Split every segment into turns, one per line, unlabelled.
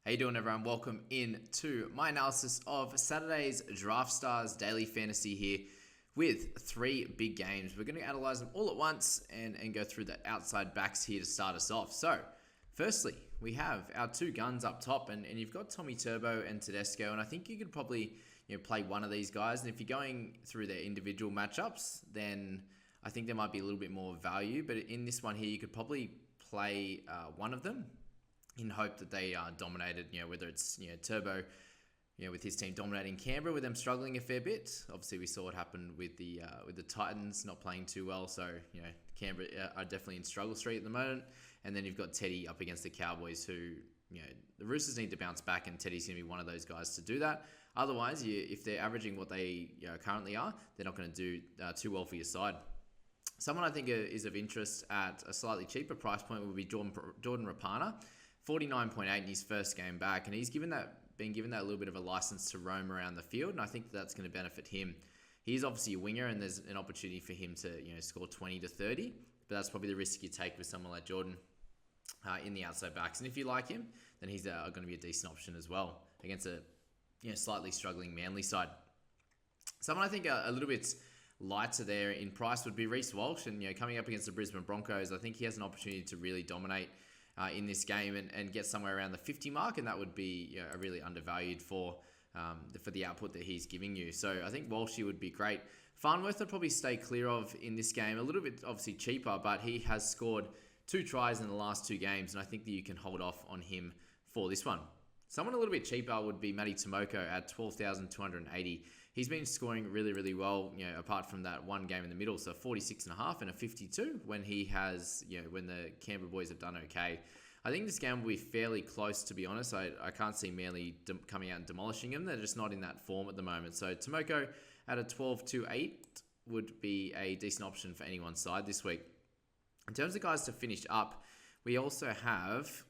How you doing, everyone? Welcome in to my analysis of Saturday's Draftstars Daily Fantasy here with three big games. We're going to analyze them all at once and go through the outside backs here to start us off. So, firstly, we have our two guns up top, and you've got Tommy Turbo and Tedesco, and I think you could probably play one of these guys. And if you're going through their individual matchups, then I think there might be a little bit more value. But in this one here, you could probably play one of them in hope that they are dominated, whether it's, Turbo, with his team dominating Canberra, with them struggling a fair bit. Obviously, we saw what happened with the Titans not playing too well. So, Canberra are definitely in struggle street at the moment. And then you've got Teddy up against the Cowboys who, the Roosters need to bounce back, and Teddy's going to be one of those guys to do that. Otherwise, if they're averaging what they currently are, they're not going to do too well for your side. Someone I think is of interest at a slightly cheaper price point would be Jordan Rapana. 49.8 in his first game back, and he's been given that little bit of a license to roam around the field, and I think that's going to benefit him. He's obviously a winger, and there's an opportunity for him to score 20 to 30, but that's probably the risk you take with someone like Jordan in the outside backs. And if you like him, then he's going to be a decent option as well against a slightly struggling Manly side. Someone I think a little bit lighter there in price would be Rhys Walsh, and coming up against the Brisbane Broncos, I think he has an opportunity to really dominate in this game and get somewhere around the 50 mark, and that would be a really undervalued for the output that he's giving you. So I think Walshy would be great. Farnworth I'd probably stay clear of in this game. A little bit obviously cheaper, but he has scored 2 tries in the last 2 games, and I think that you can hold off on him for this one. Someone a little bit cheaper would be Matty Tomoko at 12,280. He's been scoring really, really well, apart from that one game in the middle. So 46.5 and a 52 when he has, when the Canberra boys have done okay. I think this game will be fairly close, to be honest. I can't see Manly coming out and demolishing him. They're just not in that form at the moment. So Tomoko at a 12.28 would be a decent option for anyone's side this week. In terms of guys to finish up, we also have...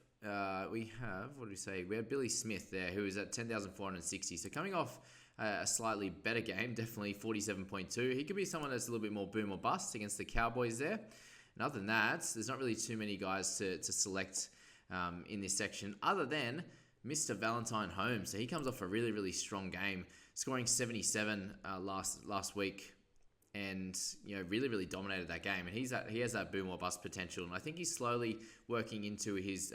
we have Billy Smith there, who is at 10,460. So coming off a slightly better game, definitely 47.2. He could be someone that's a little bit more boom or bust against the Cowboys there. And other than that, there's not really too many guys to select in this section, other than Mr. Valentine Holmes. So he comes off a really, really strong game, scoring 77 last week. And really, really dominated that game, and he has that boom or bust potential, and I think he's slowly working into his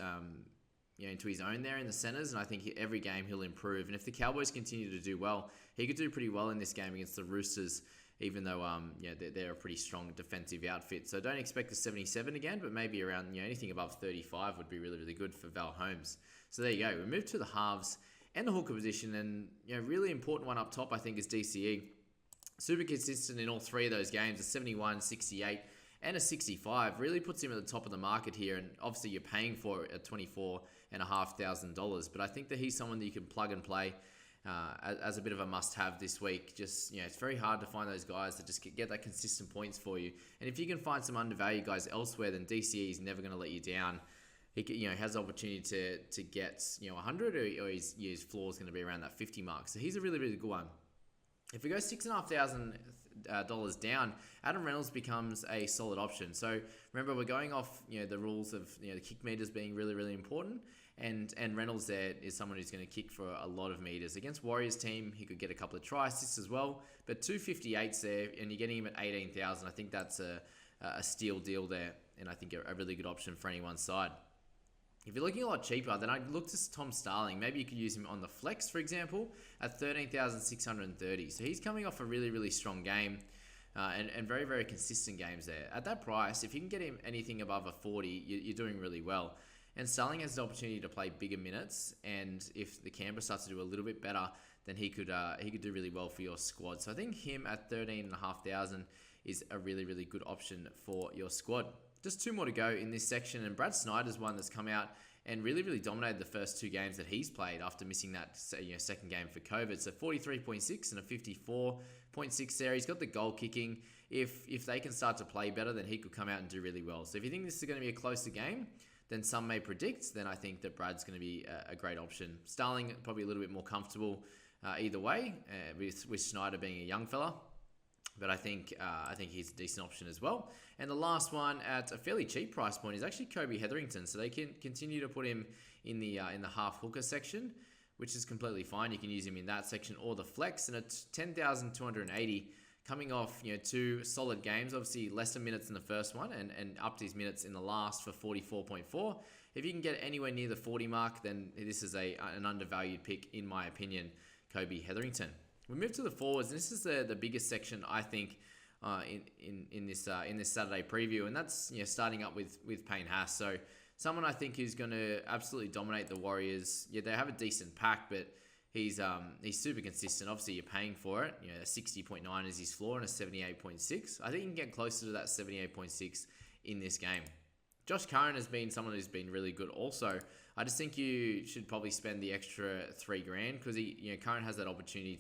into his own there in the centers, and I think every game he'll improve. And if the Cowboys continue to do well, he could do pretty well in this game against the Roosters, even though they're a pretty strong defensive outfit. So don't expect the 77 again, but maybe around anything above 35 would be really, really good for Val Holmes. So there you go. We move to the halves and the hooker position, and really important one up top I think is DCE. Super consistent in all 3 of those games, a 71, 68, and a 65. Really puts him at the top of the market here, and obviously you're paying for it at $24,500. But I think that he's someone that you can plug and play as a bit of a must-have this week. Just, it's very hard to find those guys that just get that consistent points for you. And if you can find some undervalued guys elsewhere, then DCE is never going to let you down. He has the opportunity to get 100, or his floor is going to be around that 50 mark. So he's a really, really good one. If we go $6,500 down, Adam Reynolds becomes a solid option. So remember, we're going off the rules of the kick meters being really, really important, and Reynolds there is someone who's going to kick for a lot of meters. Against Warriors team, he could get a couple of try assists as well, but 258s there, and you're getting him at 18,000. I think that's a steal deal there, and I think a really good option for anyone's side. If you're looking a lot cheaper, then I'd look to Tom Starling. Maybe you could use him on the flex, for example, at 13,630. So he's coming off a really, really strong game and very, very consistent games there. At that price, if you can get him anything above a 40, you're doing really well. And Starling has the opportunity to play bigger minutes, and if the Canberra starts to do a little bit better, then he could do really well for your squad. So I think him at 13,500 is a really, really good option for your squad. Just 2 more to go in this section, and Brad Snyder's one that's come out and really, really dominated the first 2 games that he's played after missing that second game for COVID. So 43.6 and a 54.6 there. He's got the goal kicking. If they can start to play better, then he could come out and do really well. So if you think this is going to be a closer game than some may predict, then I think that Brad's going to be a great option. Starling probably a little bit more comfortable either way, with Snyder being a young fella. But I think he's a decent option as well. And the last one at a fairly cheap price point is actually Kobe Hetherington. So they can continue to put him in the half hooker section, which is completely fine. You can use him in that section or the flex, and it's 10,280 coming off 2 solid games. Obviously lesser minutes in the first one and upped his minutes in the last for 44.4. If you can get anywhere near the 40 mark, then this is an undervalued pick in my opinion. Kobe Hetherington. We move to the forwards, and this is the biggest section I think in this Saturday preview, and that's starting up with Payne Haas. So someone I think who's going to absolutely dominate the Warriors. Yeah, they have a decent pack, but he's super consistent. Obviously, you're paying for it. A 60.9 is his floor and a 78.6. I think you can get closer to that 78.6 in this game. Josh Curran has been someone who's been really good also. I just think you should probably spend the extra $3,000 because Curran has that opportunity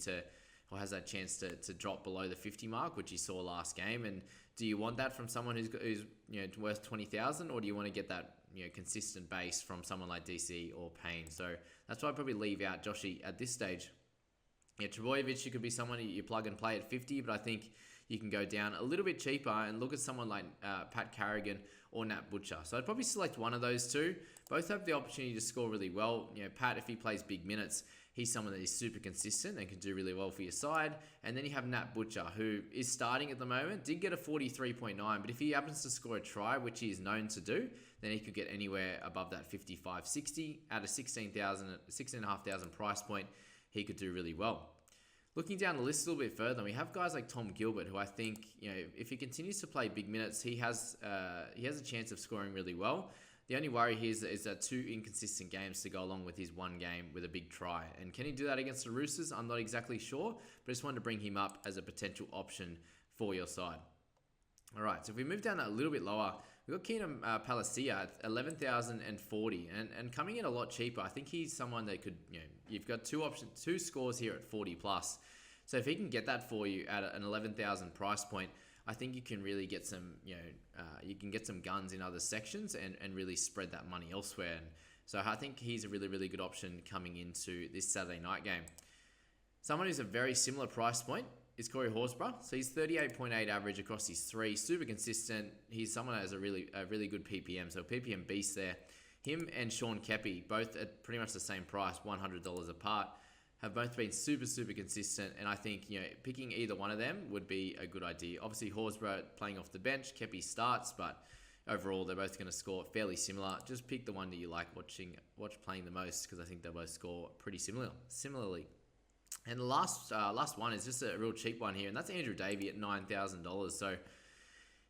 has that chance to drop below the 50 mark, which you saw last game. And do you want that from someone who's worth 20,000, or do you want to get that consistent base from someone like DC or Payne? So that's why I probably leave out Joshy at this stage. Trebojevic, you could be someone you plug and play at 50, but I think you can go down a little bit cheaper and look at someone like Pat Carrigan or Nat Butcher. So I'd probably select one of those two. Both have the opportunity to score really well. Pat, if he plays big minutes, he's someone that is super consistent and can do really well for your side. And then you have Nat Butcher, who is starting at the moment, did get a 43.9, but if he happens to score a try, which he is known to do, then he could get anywhere above that 55-60 at a 16,500 price point. He could do really well. Looking down the list a little bit further, we have guys like Tom Gilbert, who I think, if he continues to play big minutes, he has a chance of scoring really well. The only worry here is that 2 inconsistent games to go along with his 1 game with a big try. And can he do that against the Roosters? I'm not exactly sure, but I just wanted to bring him up as a potential option for your side. All right, so if we move down that a little bit lower, we've got Keenan Palacia at 11,040 and coming in a lot cheaper. I think he's someone that could, you've got 2 scores here at 40 plus. So if he can get that for you at an 11,000 price point, I think you can really get some, you can get some guns in other sections and really spread that money elsewhere. And so I think he's a really, really good option coming into this Saturday night game. Someone who's a very similar price point is Corey Horsbrough. So he's 38.8 average across his 3, super consistent. He's someone that has a really good PPM, so PPM beast there. Him and Sean Kepi, both at pretty much the same price, $100 apart, have both been super, super consistent. And I think, picking either one of them would be a good idea. Obviously, Horsbrough playing off the bench, Kepi starts, but overall, they're both going to score fairly similar. Just pick the one that you like watch playing the most, because I think they both score pretty similarly. And the last one is just a real cheap one here, and that's Andrew Davey at $9,000. So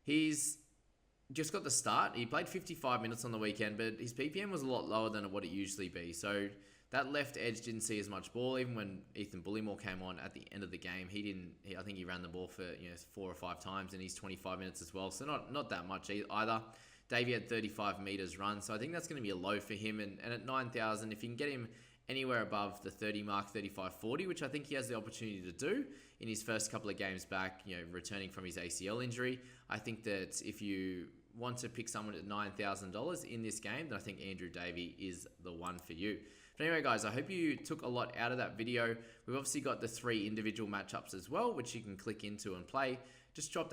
he's just got the start. He played 55 minutes on the weekend, but his PPM was a lot lower than what it usually be. So that left edge didn't see as much ball. Even when Ethan Bullymore came on at the end of the game, I think he ran the ball for 4 or 5 times in his 25 minutes as well. So not that much either. Davey had 35 meters run, so I think that's going to be a low for him. And at 9,000, if you can get him anywhere above the 30 mark, 35-40, which I think he has the opportunity to do in his first couple of games back, returning from his ACL injury. I think that if you want to pick someone at $9,000 in this game, then I think Andrew Davey is the one for you. But anyway, guys, I hope you took a lot out of that video. We've obviously got the 3 individual matchups as well, which you can click into and play. Just click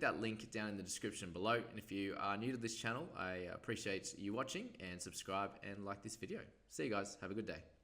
that link down in the description below. And if you are new to this channel, I appreciate you watching, and subscribe and like this video. See you guys. Have a good day.